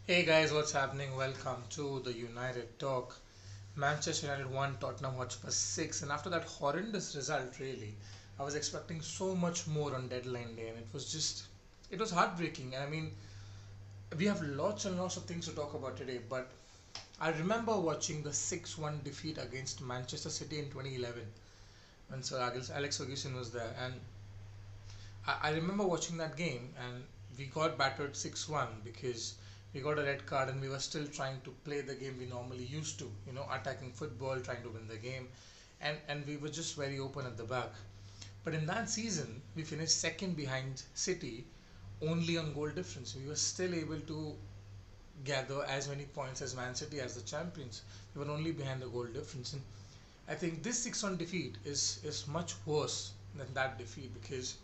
Hey guys, what's happening? Welcome to the United Talk. Manchester United won, Tottenham Hotspur 6, and after that horrendous result, really, I was expecting so much more on deadline day, and it was heartbreaking. I mean, we have lots and lots of things to talk about today, but I remember watching the 6-1 defeat against Manchester City in 2011 when Sir Alex Ferguson was there, and I remember watching that game and we got battered 6-1 because we got a red card and we were still trying to play the game we normally used to, attacking football, trying to win the game, and we were just very open at the back. But in that season, we finished second behind City only on goal difference. We were still able to gather as many points as Man City as the champions. We were only behind the goal difference. And I think this 6-1 defeat is much worse than that defeat because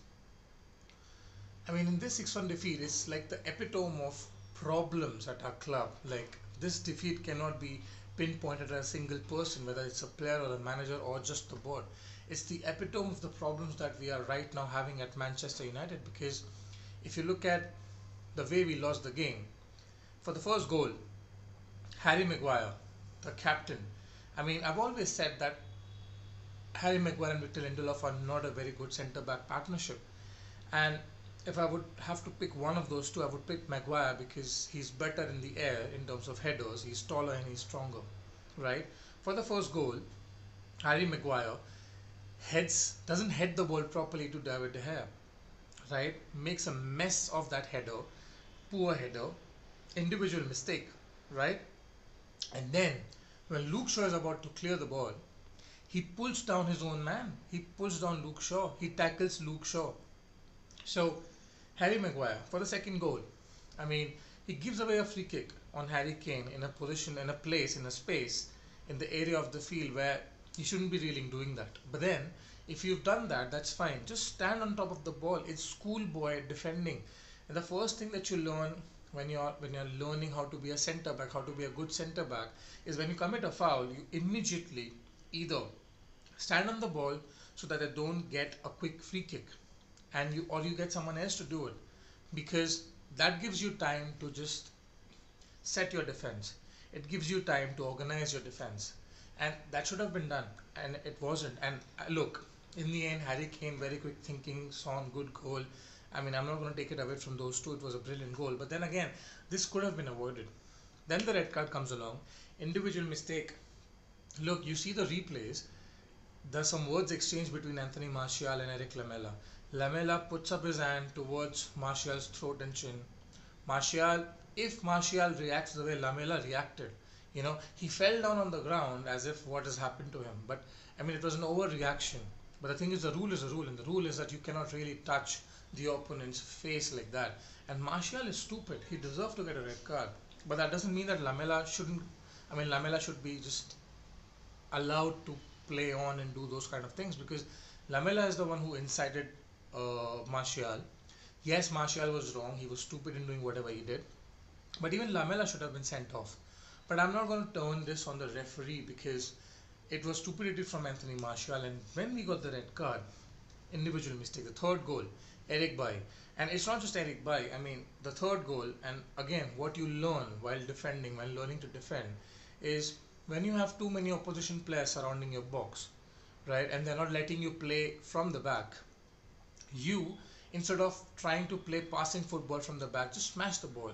in this 6-1 defeat, it's like the epitome of problems at our club. Like, this defeat cannot be pinpointed at a single person, whether it's a player or a manager or just the board. It's the epitome of the problems that we are right now having at Manchester United. Because if you look at the way we lost the game, for the first goal, Harry Maguire, the captain. I've always said that Harry Maguire and Victor Lindelof are not a very good centre back partnership. And if I would have to pick one of those two, I would pick Maguire because he's better in the air in terms of headers. He's taller and he's stronger, right? For the first goal, Harry Maguire doesn't head the ball properly to David De Gea, right? Makes a mess of that header, poor header, individual mistake, right? And then when Luke Shaw is about to clear the ball, he pulls down his own man. He pulls down Luke Shaw. He tackles Luke Shaw. So Harry Maguire for the second goal. He gives away a free kick on Harry Kane in a position, in a place, in a space, in the area of the field where he shouldn't be really doing that. But then, if you've done that, that's fine. Just stand on top of the ball. It's schoolboy defending. And the first thing that you learn when you're learning how to be a centre back, how to be a good centre back, is when you commit a foul, you immediately either stand on the ball so that they don't get a quick free kick and you get someone else to do it, because that gives you time to just set your defense. It gives you time to organize your defense, and that should have been done, and it wasn't. And look, in the end, Harry Kane, very quick thinking, Son, good goal. I'm not going to take it away from those two. It was a brilliant goal, but then again, this could have been avoided. Then the red card comes along, individual mistake. Look, you see the replays. There's some words exchanged between Anthony Martial and Eric Lamela. Lamela puts up his hand towards Martial's throat and chin. If Martial reacts the way Lamela reacted, he fell down on the ground as if what has happened to him. But it was an overreaction. But the thing is, the rule is a rule, and the rule is that you cannot really touch the opponent's face like that. And Martial is stupid. He deserved to get a red card. But that doesn't mean that Lamela shouldn't. Lamela should be just allowed to play on and do those kind of things, because Lamela is the one who incited Martial. Yes, Martial was wrong. He was stupid in doing whatever he did. But even Lamela should have been sent off. But I'm not going to turn this on the referee because it was stupidity from Anthony Martial. And when we got the red card, individual mistake, the third goal, Eric Bailly. And it's not just Eric Bailly. The third goal, and again, what you learn while defending, while learning to defend, is when you have too many opposition players surrounding your box, right, and they're not letting you play from the back, you, instead of trying to play passing football from the back, just smash the ball.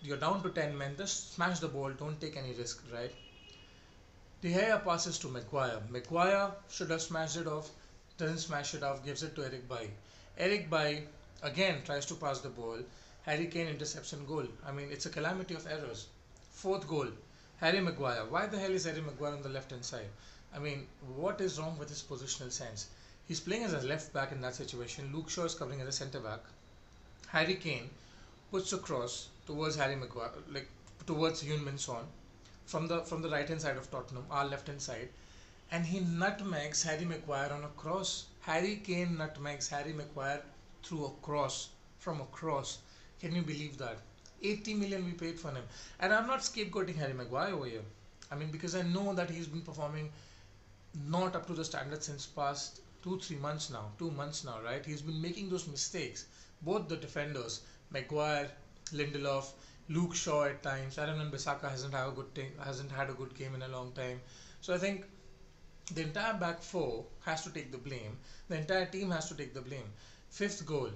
You're down to 10 men, just smash the ball, don't take any risk, right? De Gea passes to Maguire. Maguire should have smashed it off, doesn't smash it off, gives it to Eric Bailly. Eric Bailly again tries to pass the ball. Harry Kane interception goal. It's a calamity of errors. Fourth goal, Harry Maguire. Why the hell is Harry Maguire on the left hand side? What is wrong with his positional sense? He's playing as a left back in that situation. Luke Shaw is covering as a centre back. Harry Kane puts a cross towards Harry Maguire, like towards Heung-min Son, from the right hand side of Tottenham, our left hand side, and he nutmegs Harry Maguire on a cross. Harry Kane nutmegs Harry Maguire through a cross, from a cross. Can you believe that? 80 million we paid for him. And I'm not scapegoating Harry Maguire over here. Because I know that he's been performing not up to the standard since past 2 months now, right? He's been making those mistakes. Both the defenders, Maguire Lindelof, Luke Shaw at times. Aaron and Bissaka hasn't had a good game in a long time. So I think the entire back four has to take the blame. The entire team has to take the blame. Fifth goal.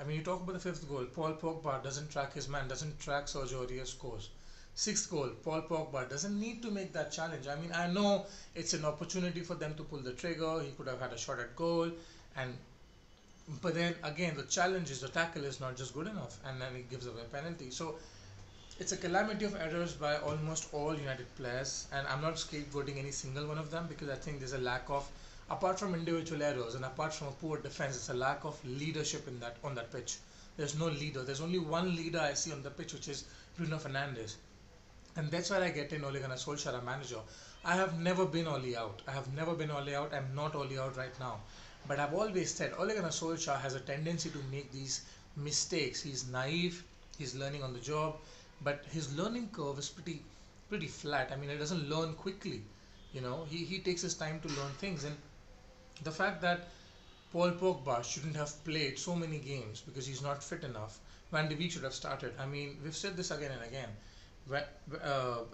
I mean, you talk about the fifth goal. Paul Pogba doesn't track his man, doesn't track Sergio Aurier's scores. Sixth goal, Paul Pogba doesn't need to make that challenge. I mean, I know it's an opportunity for them to pull the trigger. He could have had a shot at goal, and but then again, the challenge is the tackle is not just good enough, and then he gives away a penalty. So it's a calamity of errors by almost all United players, and I'm not scapegoating any single one of them because I think there's a lack of, apart from individual errors and apart from a poor defense, it's a lack of leadership in that on that pitch. There's no leader. There's only one leader I see on the pitch, which is Bruno Fernandes, and that's where I get in Ole Gunnar Solskjaer, a manager. I have never been Ole out. I have never been Ole out. I'm not Ole out right now, but I've always said Ole Gunnar Solskjaer has a tendency to make these mistakes. He's naive. He's learning on the job, but his learning curve is pretty flat. I mean, he doesn't learn quickly. He takes his time to learn things, and the fact that Paul Pogba shouldn't have played so many games because he's not fit enough. Van de Beek should have started. I mean, we've said this again and again.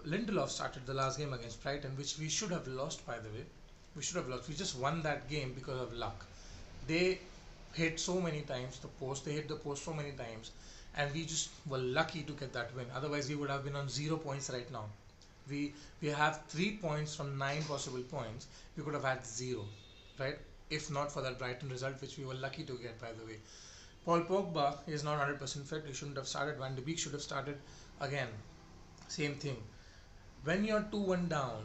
Lindelof started the last game against Brighton, which we should have lost, by the way. We should have lost. We just won that game because of luck. They hit so many times the post. They hit the post so many times, and we just were lucky to get that win. Otherwise, we would have been on 0 points right now. We we have 3 points from 9 possible points. We could have had zero, right? If not for that Brighton result, which we were lucky to get, by the way. Paul Pogba is not 100% fit. He shouldn't have started. Van de Beek should have started again. Same thing. When you're 2-1 down,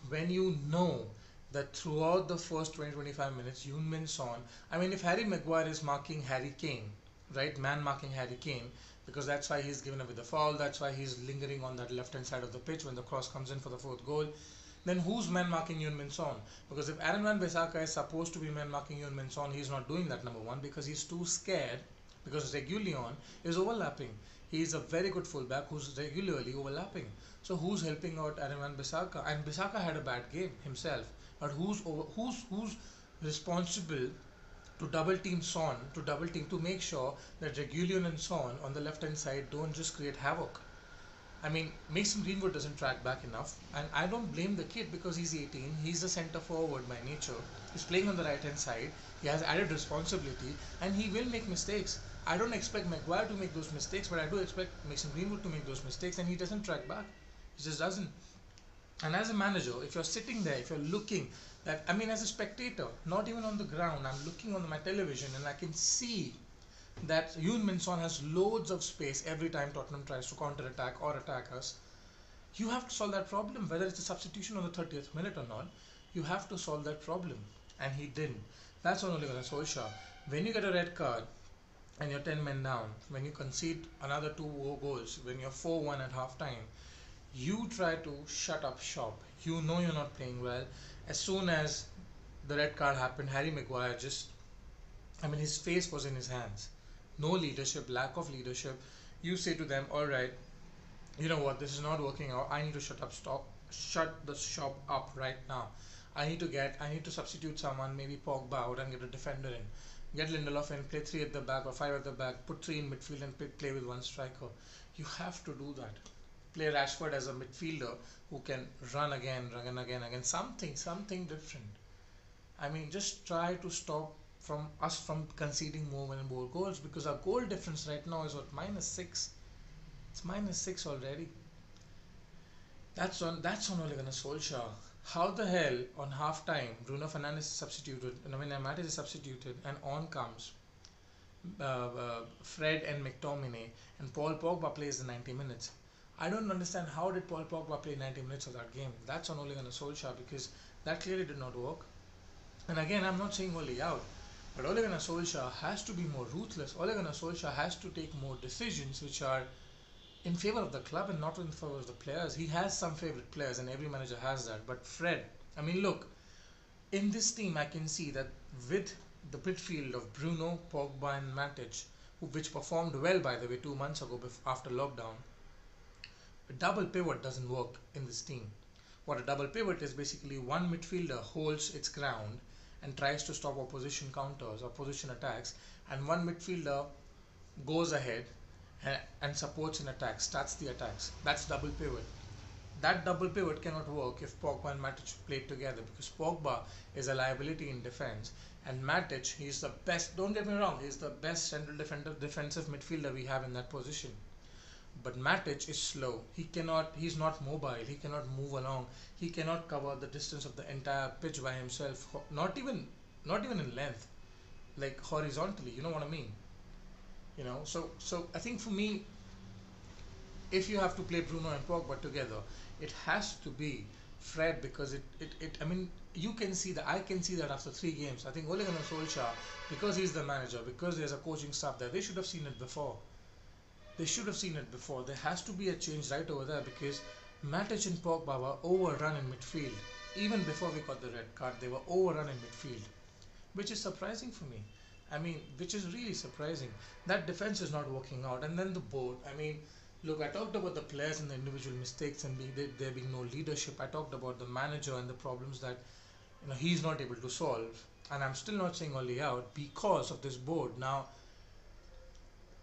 when you know that throughout the first 20-25 minutes, Yoon Son, I mean, if Harry Maguire is marking Harry Kane, right, man marking Harry Kane, because that's why he's given away the foul, that's why he's lingering on that left hand side of the pitch when the cross comes in for the fourth goal, then who's man marking Yoon Son? Because if Aaron Van Bissaka is supposed to be man marking Yoon Son, he's not doing that, number one, because he's too scared, because Regulion is overlapping. He's a very good fullback who's regularly overlapping. So who's helping out Aaron Van Bissaka? And Bissaka had a bad game himself. But who's responsible to double team Son, to make sure that Regulion and Son on the left hand side don't just create havoc? I mean, Mason Greenwood doesn't track back enough, and I don't blame the kid because he's 18. He's a centre forward by nature. He's playing on the right hand side. He has added responsibility, and he will make mistakes. I don't expect Maguire to make those mistakes, but I do expect Mason Greenwood to make those mistakes, and he doesn't track back. He just doesn't. And as a manager, if you're sitting there, if you're looking, that I mean, as a spectator, not even on the ground, I'm looking on my television, and I can see that Yoon Son has loads of space every time Tottenham tries to counter attack or attack us. You have to solve that problem, whether it's a substitution on the 30th minute or not. You have to solve that problem, and he didn't. That's on Ole Gunnar Solskjaer. When you get a red card and you're 10 men down, when you concede another two goals, when you're 4-1 at half time, you try to shut up shop. You know you're not playing well. As soon as the red card happened, Harry Maguire just, I mean, his face was in his hands. No leadership, lack of leadership. You say to them, all right, you know what, this is not working out. I need to shut the shop up right now. I need to substitute someone, maybe Pogba out and get a defender in. Get Lindelof in, play three at the back or five at the back, put three in midfield and play with one striker. You have to do that. Play Rashford as a midfielder who can run again, again. Something different. I mean, just try to stop from conceding more and more goals, because our goal difference right now is what, -6. It's -6 already. That's on Ole Gunnar Solskjaer. How the hell on half time Bruno Fernandes is substituted, and I mean Matic is substituted, and on comes Fred and McTominay, and Paul Pogba plays the 90 minutes. I don't understand how did Paul Pogba play 90 minutes of that game. That's on Ole Gunnar Solskjaer, because that clearly did not work. And again, I'm not saying Ole out, but Ole Gunnar Solskjaer has to be more ruthless. Ole Gunnar Solskjaer has to take more decisions which are in favor of the club and not in favor of the players. He has some favorite players, and every manager has that. But Fred, I mean, look, in this team, I can see that with the midfield of Bruno, Pogba, and Matic, which performed well, by the way, 2 months ago after lockdown, a double pivot doesn't work in this team. What a double pivot is, basically one midfielder holds its ground and tries to stop opposition counters, opposition attacks, and one midfielder goes ahead and supports and attacks, starts the attacks. That's double pivot. That double pivot cannot work if Pogba and Matic play together, because Pogba is a liability in defense and Matic, he's the best, don't get me wrong, he's the best central defensive midfielder we have in that position. But Matic is slow. He's not mobile. He cannot move along. He cannot cover the distance of the entire pitch by himself. Not even in length, like horizontally. You know what I mean? So I think for me, if you have to play Bruno and Pogba together, it has to be Fred, because I mean, you can see that, I can see that after 3 games. I think Ole Gunnar Solskjaer, because he's the manager, because there's a coaching staff there, they should have seen it before. They should have seen it before. There has to be a change right over there, because Matic and Pogba were overrun in midfield. Even before we got the red card, they were overrun in midfield, which is surprising for me. I mean, which is really surprising. That defense is not working out. And then the board. I mean, look, I talked about the players and the individual mistakes and there being no leadership. I talked about the manager and the problems that he's not able to solve. And I'm still not saying only out because of this board. Now,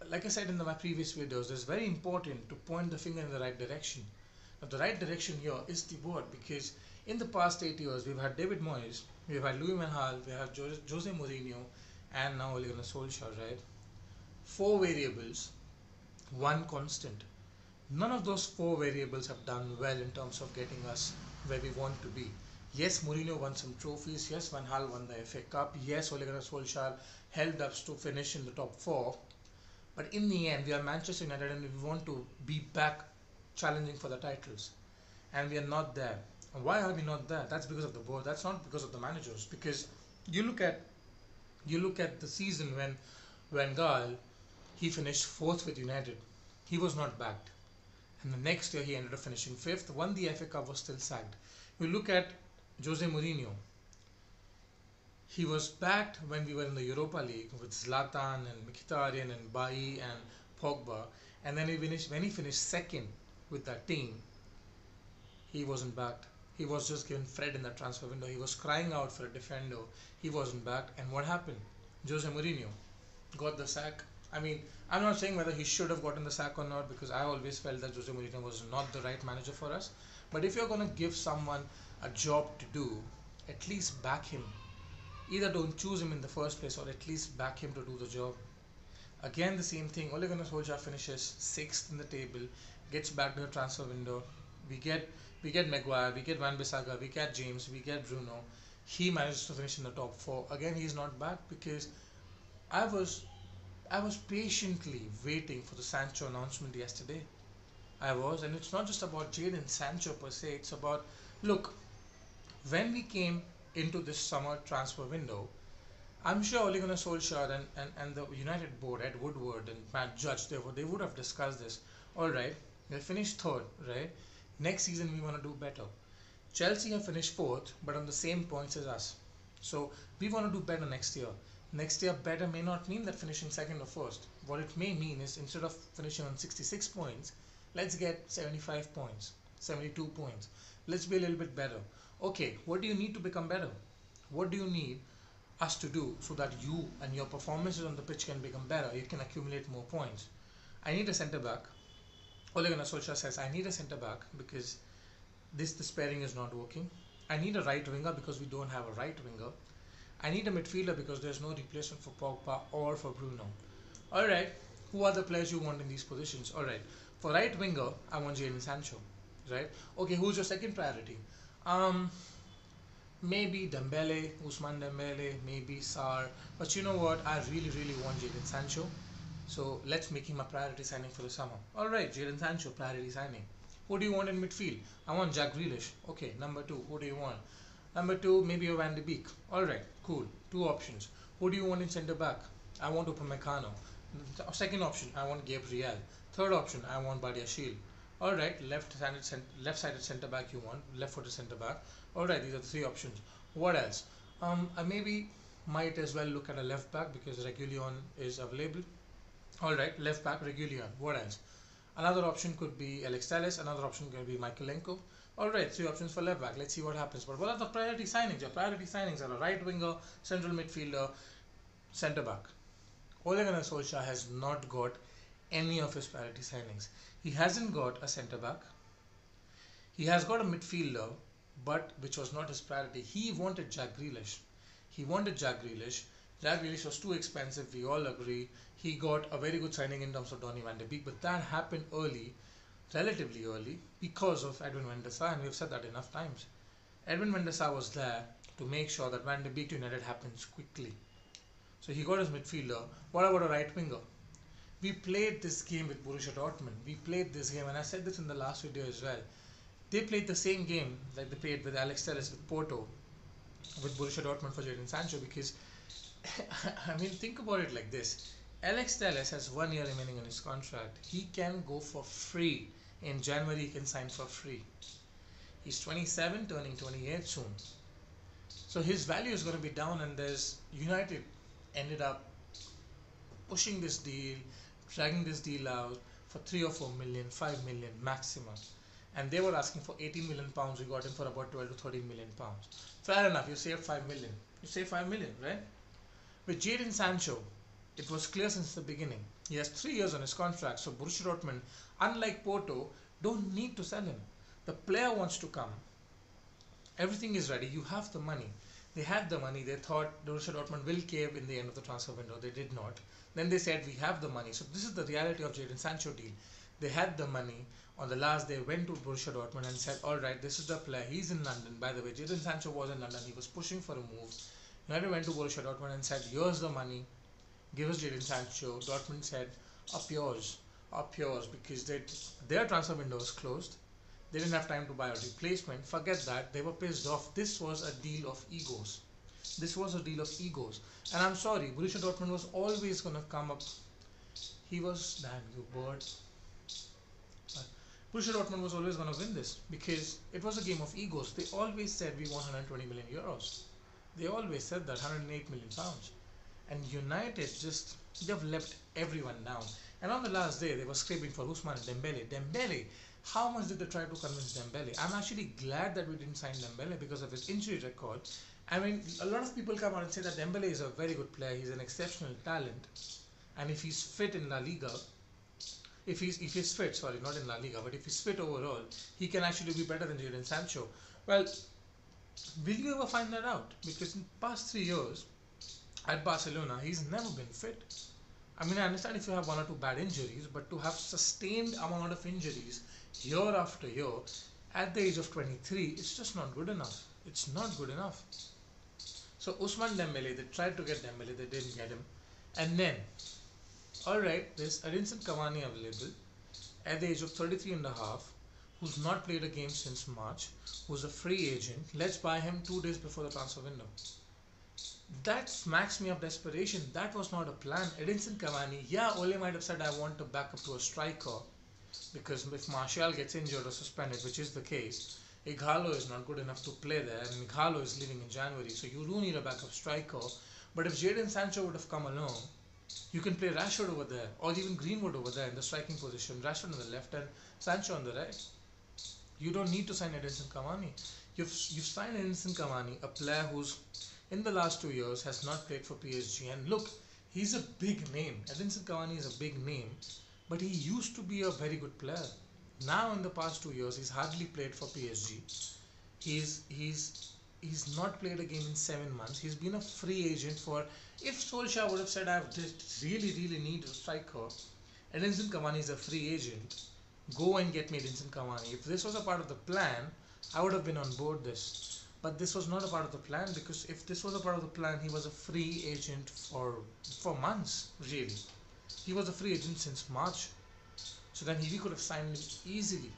like I said in my previous videos, it's very important to point the finger in the right direction. Now, the right direction here is the board, because in the past 8 years, we've had David Moyes, we've had Louis Van Gaal, we have Jose Mourinho, and now Ole Gunnar Solskjaer, right? Four variables, one constant. None of those four variables have done well in terms of getting us where we want to be. Yes, Mourinho won some trophies. Yes, Van Gaal won the FA Cup. Yes, Ole Gunnar Solskjaer helped us to finish in the top four. But in the end, we are Manchester United and we want to be back challenging for the titles. And we are not there. And why are we not there? That's because of the board. That's not because of the managers. Because you look at the season when Gaal, he finished fourth with United. He was not backed. And the next year he ended up finishing fifth. Won the FA Cup, was still sacked. You look at Jose Mourinho. He was backed when we were in the Europa League with Zlatan and Mkhitaryan and Bailly and Pogba. And then when he finished second with that team, he wasn't backed. He was just given Fred in the transfer window. He was crying out for a defender. He wasn't backed. And what happened? Jose Mourinho got the sack. I mean, I'm not saying whether he should have gotten the sack or not, because I always felt that Jose Mourinho was not the right manager for us. But if you're going to give someone a job to do, at least back him. Either don't choose him in the first place, or at least back him to do the job. Again, the same thing. Ole Gunnar Solskjaer finishes 6th in the table, gets back to the transfer window. We get Maguire, we get Van Bissaka, we get James, we get Bruno. He manages to finish in the top 4. Again, he's not back, because I was patiently waiting for the Sancho announcement yesterday. And it's not just about Jadon Sancho per se. It's about, look, when we came into this summer transfer window, I'm sure Ole Gunnar Solskjaer and the United board, Ed Woodward and Matt Judge, they would have discussed this. All right, they finished third, right? Next season we want to do better. Chelsea have finished fourth, but on the same points as us. So we want to do better next year. Next year, better may not mean that finishing second or first. What it may mean is, instead of finishing on 66 points, let's get 75 points, 72 points. Let's be a little bit better. Okay, what do you need to become better? What do you need us to do so that you and your performances on the pitch can become better? You can accumulate more points. I need a centre back. Ole Gunnar Solskjaer says, I need a centre back because this pairing is not working. I need a right winger because we don't have a right winger. I need a midfielder because there's no replacement for Pogba or for Bruno. Alright, who are the players you want in these positions? Alright, for right winger, I want Jadon Sancho. Right? Okay, who's your second priority? Maybe Dembele, Ousmane Dembele, maybe Sarr. But you know what? I really, really want Jadon Sancho. So let's make him a priority signing for the summer. Alright, Jadon Sancho, priority signing. Who do you want in midfield? I want Jack Grealish. Okay, number 2, who do you want? Number 2, maybe a Van de Beek. Alright, cool. 2 options. Who do you want in centre back? I want Upamecano. Second option, I want Gabriel. Third option, I want Badiashile. Alright, left-sided centre back you want, left-footed centre back. Alright, these are the 3 options. What else? I maybe might as well look at a left back because Reguilon is available. Alright, left back Reguilon. What else? Another option could be Alex Telles. Another option could be Michaelenko. Alright, 3 options for left back. Let's see what happens. But what are the priority signings? Your priority signings are a right winger, central midfielder, centre back. Ole Gunnar Solskjaer has not got any of his priority signings. He hasn't got a centre back. He has got a midfielder, but which was not his priority. He wanted Jack Grealish. He wanted Jack Grealish. Jack Grealish was too expensive. We all agree. He got a very good signing in terms of Donny van de Beek, but that happened early, relatively early, because of Edwin van der Sar, and we've said that enough times. Edwin van der Sar was there to make sure that Van de Beek to United happens quickly. So he got his midfielder. What about a right winger? We played this game with Borussia Dortmund. We played this game, and I said this in the last video as well. They played the same game like they played with Alex Telles with Porto, with Borussia Dortmund for Jadon Sancho, because I mean, think about it like this. Alex Telles has 1 year remaining on his contract. He can go for free. In January, he can sign for free. He's 27, turning 28 soon. So his value is going to be down, and there's United ended up pushing this deal, dragging this deal out for 3 or 4 million, 5 million maximum. And they were asking for 18 million pounds. We got him for about 12 to 13 million pounds. Fair enough, you saved 5 million. You saved 5 million, right? With Jadon Sancho, it was clear since the beginning. He has 3 years on his contract, so Borussia Dortmund, unlike Porto, don't need to sell him. The player wants to come. Everything is ready. You have the money. They had the money. They thought Borussia Dortmund will cave in the end of the transfer window. They did not. Then they said, we have the money. So this is the reality of Jadon Sancho deal. They had the money. On the last day, went to Borussia Dortmund and said, all right, this is the player. He's in London. By the way, Jadon Sancho was in London. He was pushing for a move. United went to Borussia Dortmund and said, here's the money. Give us Jadon Sancho. Dortmund said, up yours. Up yours. Because their transfer window was closed. They didn't have time to buy a replacement. Forget that. They were pissed off. This was a deal of egos. This was a deal of egos. And I'm sorry, Borussia Dortmund was always going to come up. He was, damn you bird. Borussia Dortmund was always going to win this because it was a game of egos. They always said we want 120 million euros. They always said that 108 million pounds. And United just, they've left everyone down. And on the last day, they were scraping for Ousmane Dembele. Dembele, how much did they try to convince Dembele? I'm actually glad that we didn't sign Dembele because of his injury record. I mean, a lot of people come out and say that Dembele is a very good player. He's an exceptional talent. And if he's fit in La Liga, if he's fit, sorry, not in La Liga, but if he's fit overall, he can actually be better than Jadon Sancho. Well, will you ever find that out? Because in the past 3 years at Barcelona, he's never been fit. I mean, I understand if you have 1 or 2 bad injuries, but to have sustained amount of injuries year after year at the age of 23, it's just not good enough. It's not good enough. So Ousmane Dembele, they tried to get Dembele, they didn't get him. And then, alright, there's Edinson Cavani available at the age of 33 and a half, who's not played a game since March, who's a free agent. Let's buy him 2 days before the transfer window. That smacks me of desperation. That was not a plan. Edinson Cavani, yeah, Ole might have said I want to back up to a striker because if Martial gets injured or suspended, which is the case, Ighalo is not good enough to play there, and Ighalo is leaving in January, so you do need a backup striker. But if Jadon Sancho would have come along, you can play Rashford over there, or even Greenwood over there in the striking position, Rashford on the left and Sancho on the right. You don't need to sign Edinson Cavani. You've signed Edinson Cavani, a player who's in the last 2 years has not played for PSG, and look, he's a big name. Edinson Cavani is a big name, but he used to be a very good player. Now in the past 2 years, he's hardly played for PSG. He's not played a game in 7 months. He's been a free agent for. If Solskjaer would have said, I just really need a striker, Edinson Cavani is a free agent. Go and get me Edinson Cavani. If this was a part of the plan, I would have been on board this. But this was not a part of the plan, because if this was a part of the plan, he was a free agent for months, really. He was a free agent since March. So then we could have signed him easily.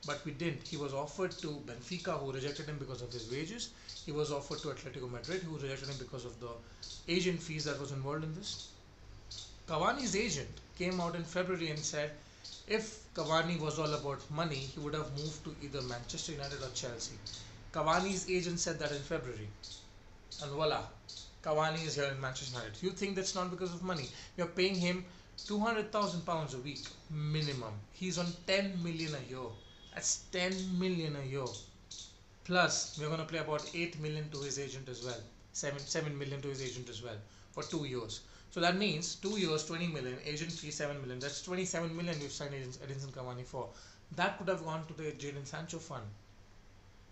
But we didn't. He was offered to Benfica, who rejected him because of his wages. He was offered to Atletico Madrid, who rejected him because of the agent fees that was involved in this. Cavani's agent came out in February and said if Cavani was all about money, he would have moved to either Manchester United or Chelsea. Cavani's agent said that in February. And voila, Cavani is here in Manchester United. You think that's not because of money? You're paying him £200,000 a week minimum. He's on 10 million a year. That's 10 million a year. Plus, we're going to pay about 8 million to his agent as well. 7 million to his agent as well for 2 years. So So that means 2 years, 20 million, agent fee 7 million. That's 27 million we've signed Edinson Cavani for. That could have gone to the Jadon Sancho fund.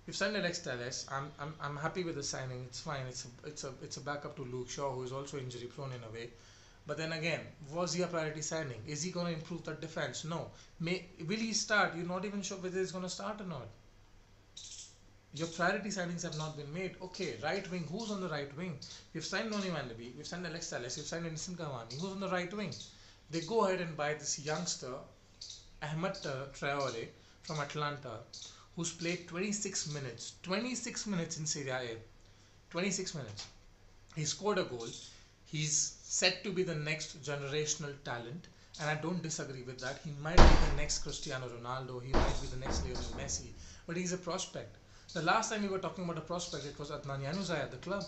We've signed Alex Telles. I'm happy with the signing. It's fine. It's a backup to Luke Shaw, who is also injury prone in a way. But then again, was he a priority signing? Is he going to improve that defense? No. Will he start? You're not even sure whether he's going to start or not. Your priority signings have not been made. Okay, right wing. Who's on the right wing? We've signed Noni Van de Beek. We've signed Alex Telles. We've signed Edinson Cavani. Who's on the right wing? They go ahead and buy this youngster, Ahmed Traore from Atlanta, who's played 26 minutes. 26 minutes in Serie A. 26 minutes. He scored a goal. He's said to be the next generational talent, and I don't disagree with that. He might be the next Cristiano Ronaldo. He might be the next Lionel Messi, but he's a prospect. The last time we were talking about a prospect, it was Adnan Januzaj at the club.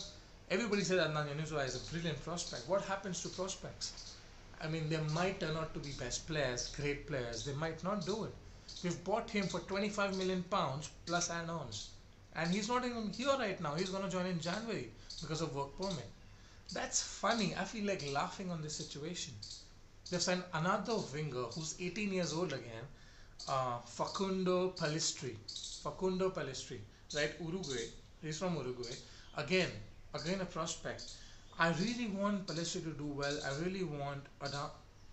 Everybody said Adnan Januzaj is a brilliant prospect. What happens to prospects? I mean, they might turn out to be best players, great players. They might not do it. We've bought him for 25 million pounds plus add-ons, and he's not even here right now. He's going to join in January because of work permit. That's funny. I feel like laughing on this situation. They've signed another winger who's 18 years old again, Facundo Pellistri. Facundo Pellistri, right? Uruguay. He's from Uruguay. Again, again a prospect. I really want Pellistri to do well. I really want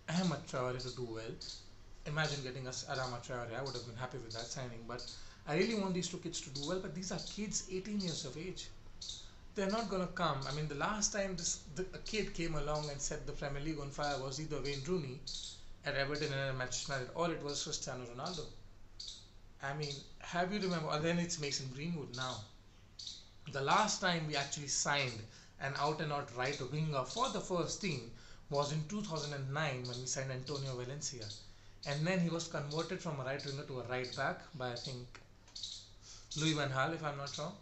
Ahmed Traore to do well. Imagine getting us Adama Traore. I would have been happy with that signing. But I really want these two kids to do well. But these are kids 18 years of age. They're not going to come. I mean, the last time a kid came along and set the Premier League on fire was either Wayne Rooney at Everton and at Manchester United, or it was Cristiano Ronaldo. I mean, have you remember? And then it's Mason Greenwood now. The last time we actually signed an out-and-out right winger for the first team was in 2009 when we signed Antonio Valencia. And then he was converted from a right winger to a right back by, I think, Louis van Gaal, if I'm not wrong.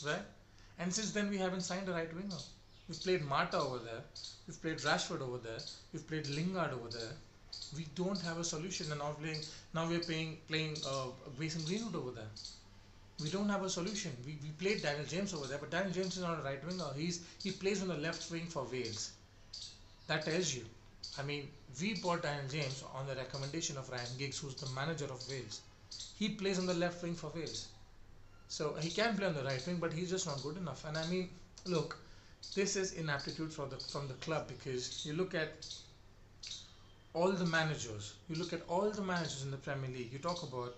Right? And since then we haven't signed a right winger. We've played Mata over there. We've played Rashford over there. We've played Lingard over there. We don't have a solution, and now we're playing Mason Greenwood over there. We don't have a solution. We played Daniel James over there, but Daniel James is not a right winger. He plays on the left wing for Wales. That tells you. I mean, we bought Daniel James on the recommendation of Ryan Giggs, who's the manager of Wales. He plays on the left wing for Wales. So he can play on the right wing, but he's just not good enough. And I mean, look, this is inaptitude from the club, because you look at all the managers. You look at all the managers in the Premier League. You talk about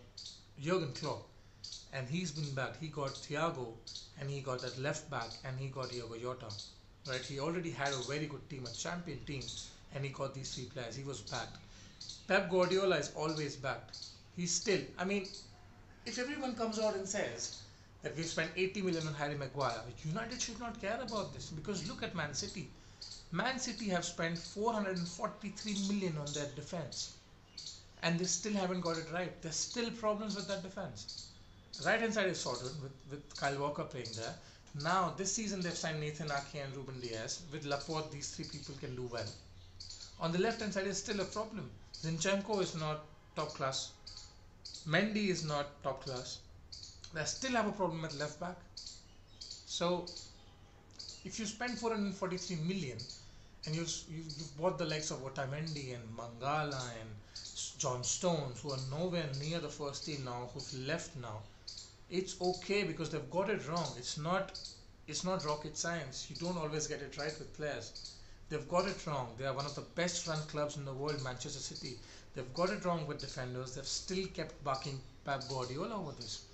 Jurgen Klopp, and he's been back. He got Thiago, and he got that left back, and he got Diogo Jota. Right? He already had a very good team, a champion team, and he got these three players. He was backed. Pep Guardiola is always backed. He's still. I mean, if everyone comes out and says that we've spent 80 million on Harry Maguire, United should not care about this, because look at Man City. Man City have spent 443 million on their defense, and they still haven't got it right. There's still problems with that defense. Right hand side is sorted with Kyle Walker playing there. Now this season they've signed Nathan Ake and Ruben Diaz. With Laporte, these three people can do well. On the left hand side is still a problem. Zinchenko is not top class. Mendy is not top class. They still have a problem at left back. So if you spend 443 million and you've bought the likes of Otamendi and Mangala and John Stones, who are nowhere near the first team now, who've left now, it's okay, because they've got it wrong. It's not rocket science. You don't always get it right with players. They've got it wrong. They are one of the best run clubs in the world, Manchester City. They've got it wrong with defenders. They've still kept barking Pep Guardiola over this.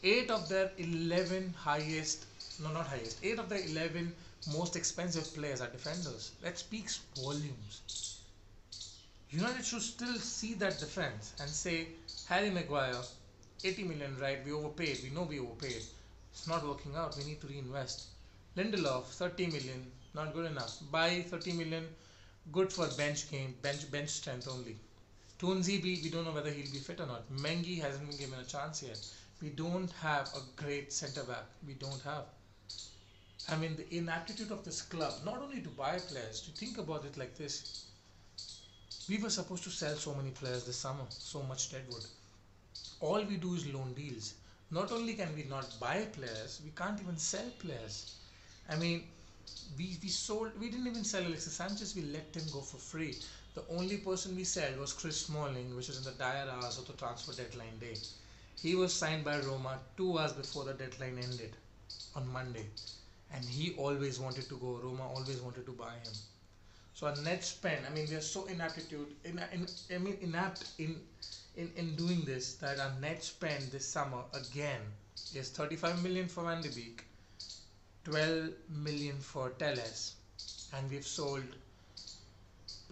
8 of their 11 most expensive players are defenders. That speaks volumes. United should still see that defense and say, Harry Maguire, 80 million, right? We overpaid. We know we overpaid. It's not working out. We need to reinvest. Lindelof, 30 million, not good enough. Buy 30 million, good for bench strength only. Tunzi, we don't know whether he'll be fit or not. Mengi hasn't been given a chance yet. We don't have a great centre back. We don't have. I mean, the inaptitude of this club, not only to buy players, to think about it like this. We were supposed to sell so many players this summer, so much deadwood. All we do is loan deals. Not only can we not buy players, we can't even sell players. I mean, We didn't even sell Alexis Sanchez. We let him go for free. The only person we sold was Chris Smalling, which was in the dire hours of the transfer deadline day. He was signed by Roma 2 hours before the deadline ended on Monday, and he always wanted to go. Roma always wanted to buy him. So our net spend, I mean, we are so inapt in doing this that our net spend this summer again is 35 million for Van de Beek, 12 million for Telles, and we've sold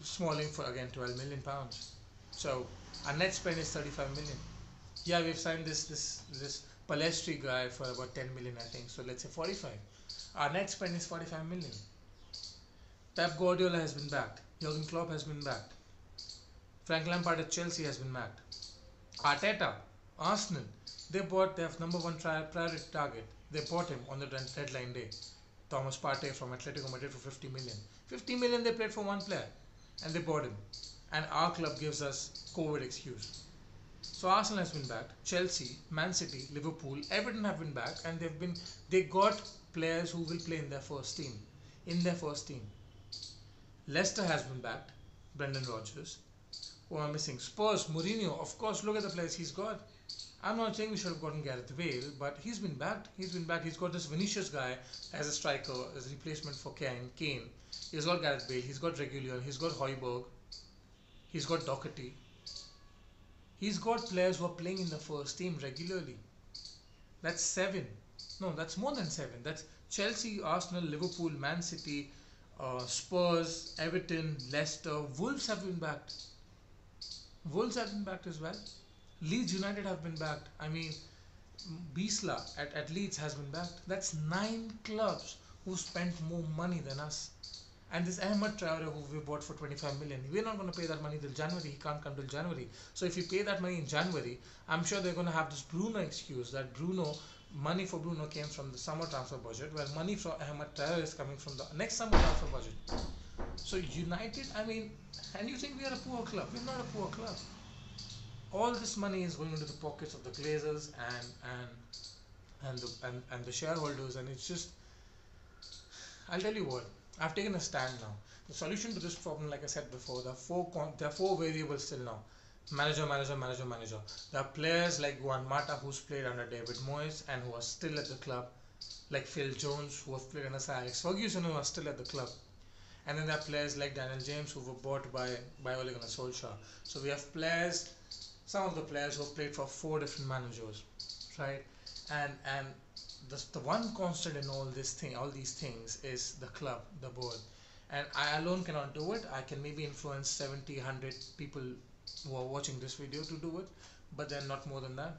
Smalling for again 12 million pounds. So our net spend is 35 million. Yeah, we've signed this Palestri guy for about 10 million, I think. So let's say 45. Our net spend is 45 million. Pep Guardiola has been backed. Jurgen Klopp has been backed. Frank Lampard at Chelsea has been backed. Arteta, Arsenal, they bought their number one priority target. They bought him on the deadline day. Thomas Partey from Atletico Madrid for 50 million. 50 million they paid for one player, and they bought him. And our club gives us COVID excuse. So Arsenal has been backed. Chelsea, Man City, Liverpool, Everton have been backed, and they got players who will play in their first team. In their first team. Leicester has been backed. Brendan Rodgers. Who are missing? Spurs, Mourinho. Of course, look at the players he's got. I'm not saying we should have gotten Gareth Bale, but he's been backed. He's been back. He's got this Vinicius guy as a striker, as a replacement for Kane. He's got Gareth Bale. He's got Regulion. He's got Højbjerg. He's got Doherty. He's got players who are playing in the first team regularly. That's 7. No, that's more than 7. That's Chelsea, Arsenal, Liverpool, Man City, Spurs, Everton, Leicester. Wolves have been backed. Wolves have been backed as well. Leeds United have been backed. I mean, Bisla at Leeds has been backed. That's 9 clubs who spent more money than us. And this Ahmed Traore who we bought for 25 million, we're not going to pay that money till January. He can't come till January. So if we pay that money in January, I'm sure they're going to have this Bruno excuse that money for Bruno came from the summer transfer budget, while money for Ahmed Traore is coming from the next summer transfer budget. So United, I mean, and you think we are a poor club? We're not a poor club. All this money is going into the pockets of the Glazers and the shareholders, and it's just. I'll tell you what. I've taken a stand now. The solution to this problem, like I said before, there are four variables still now. Manager. There are players like Juan Mata who's played under David Moyes and who are still at the club, like Phil Jones who have played under Sir Alex Ferguson who are still at the club. And then there are players like Daniel James who were bought by Ole Gunnar Solskjaer. So we have players, some of the players who have played for 4 different managers, right? And the one constant in all these things is the club, the board. And I alone cannot do it. I can maybe influence 70, 100 people who are watching this video to do it, but then not more than that.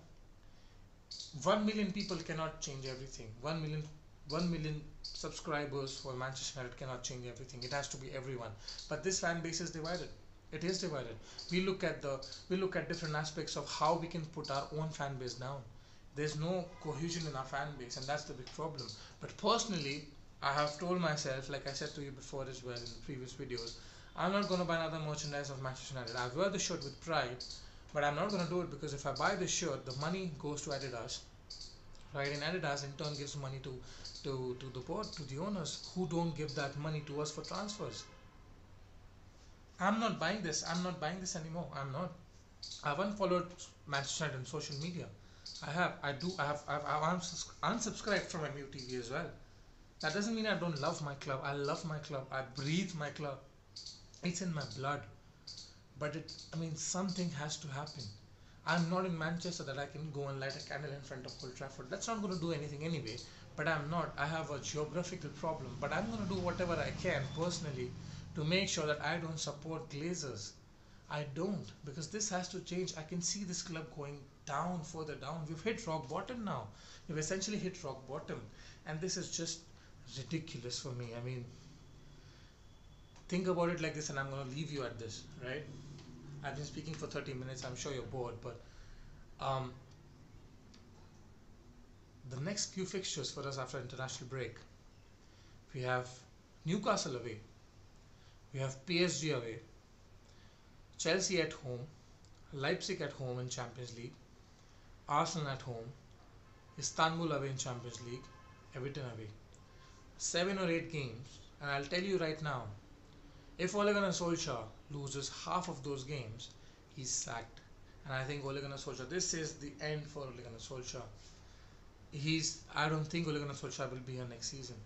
1 million people cannot change everything. 1 million subscribers for Manchester United cannot change everything. It has to be everyone. But this fan base is divided. It is divided. We look at different aspects of how we can put our own fan base down. There's no cohesion in our fan base, and that's the big problem. But personally, I have told myself, like I said to you before as well in the previous videos, I'm not going to buy another merchandise of Manchester United. I wear the shirt with pride, but I'm not going to do it because if I buy this shirt, the money goes to Adidas, right? And Adidas in turn gives money to the board, to the owners, who don't give that money to us for transfers. I'm not buying this. I'm not buying this anymore. I'm not. I've unfollowed Manchester United on social media. I've unsubscribed from MUTV as well. That doesn't mean I don't love my club. I love my club. I breathe my club. It's in my blood. But something has to happen. I'm not in Manchester that I can go and light a candle in front of Old Trafford. That's not going to do anything anyway. But I'm not. I have a geographical problem. But I'm going to do whatever I can personally to make sure that I don't support Glazers. I don't, because this has to change. I can see this club going down, further down. We've hit rock bottom now. We've essentially hit rock bottom, and this is just ridiculous for me. Think about it like this, and I'm going to leave you at this, right? I've been speaking for 30 minutes. I'm sure you're bored, but the next few fixtures for us after international break, we have Newcastle away, we have PSG away, Chelsea at home, Leipzig at home in Champions League, Arsenal at home, Istanbul away in Champions League, Everton away. 7 or 8 games, and I'll tell you right now, if Ole Gunnar Solskjaer loses half of those games, he's sacked. And I think Ole Gunnar Solskjaer, this is the end for Ole Gunnar Solskjaer. I don't think Ole Gunnar Solskjaer will be here next season.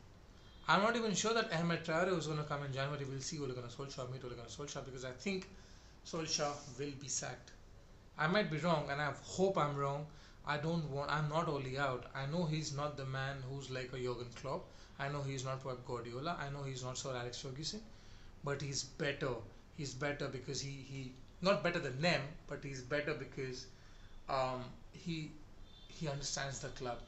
I'm not even sure that Ahmed Traore is going to come in January. We'll see Ole Gunnar Solskjaer, meet Ole Gunnar Solskjaer, because I think Solskjaer will be sacked. I might be wrong, and I hope I'm wrong. I'm not only out. I know he's not the man who's like a Jurgen Klopp. I know he's not Pep Guardiola. I know he's not Sir Alex Ferguson, but he's better. He's better because he not better than them, but he's better because um, he he understands the club.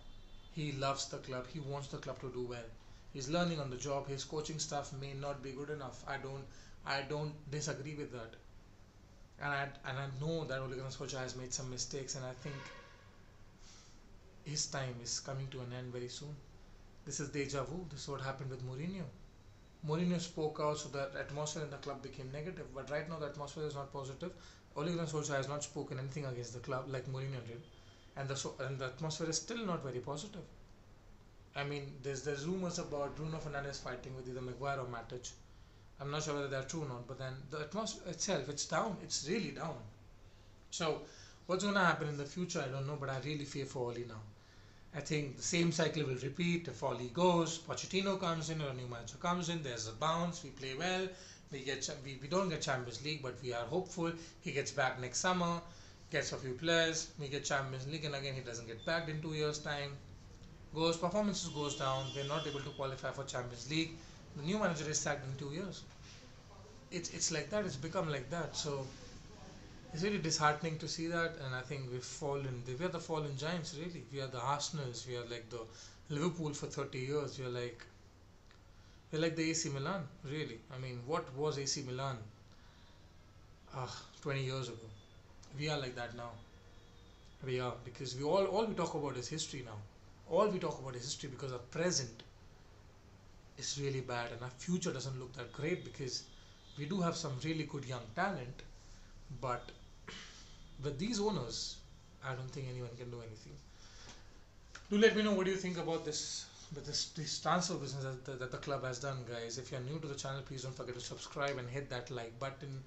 He loves the club. He wants the club to do well. He's learning on the job. His coaching stuff may not be good enough. I don't disagree with that. And I know that Ole Gunnar Solskjaer has made some mistakes, and I think his time is coming to an end very soon. This is deja vu. This is what happened with Mourinho. Mourinho spoke out, so the atmosphere in the club became negative. But right now, the atmosphere is not positive. Ole Gunnar Solskjaer has not spoken anything against the club like Mourinho did, and the atmosphere is still not very positive. I mean, there's rumors about Bruno Fernandes fighting with either Maguire or Matic. I'm not sure whether they're true or not, but then the atmosphere itself, it's down. It's really down. So, what's going to happen in the future, I don't know, but I really fear for Oli now. I think the same cycle will repeat. If Oli goes, Pochettino comes in, or a new manager comes in, there's a bounce, we play well, we don't get Champions League, but we are hopeful. He gets back next summer, gets a few players, we get Champions League, and again he doesn't get back in 2 years' time. Performances goes down, we're not able to qualify for Champions League. The new manager is sacked in 2 years. It's like that, it's become like that. So it's really disheartening to see that, and I think we are the fallen giants, really. We are the Arsenals, we are like the Liverpool for 30 years. We're like the AC Milan, really. I mean, what was AC Milan 20 years ago? We are like that now. We are, because all we talk about is history now. All we talk about is history, because our present is really bad, and our future doesn't look that great, because we do have some really good young talent, but with these owners, I don't think anyone can do anything. Do let me know what do you think about this transfer business that the club has done, guys. If you're new to the channel, please don't forget to subscribe and hit that like button.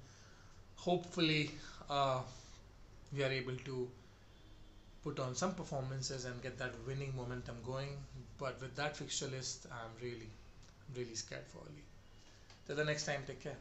Hopefully, we are able to put on some performances and get that winning momentum going. But with that fixture list, I'm really scared for Ali. Till the next time, take care.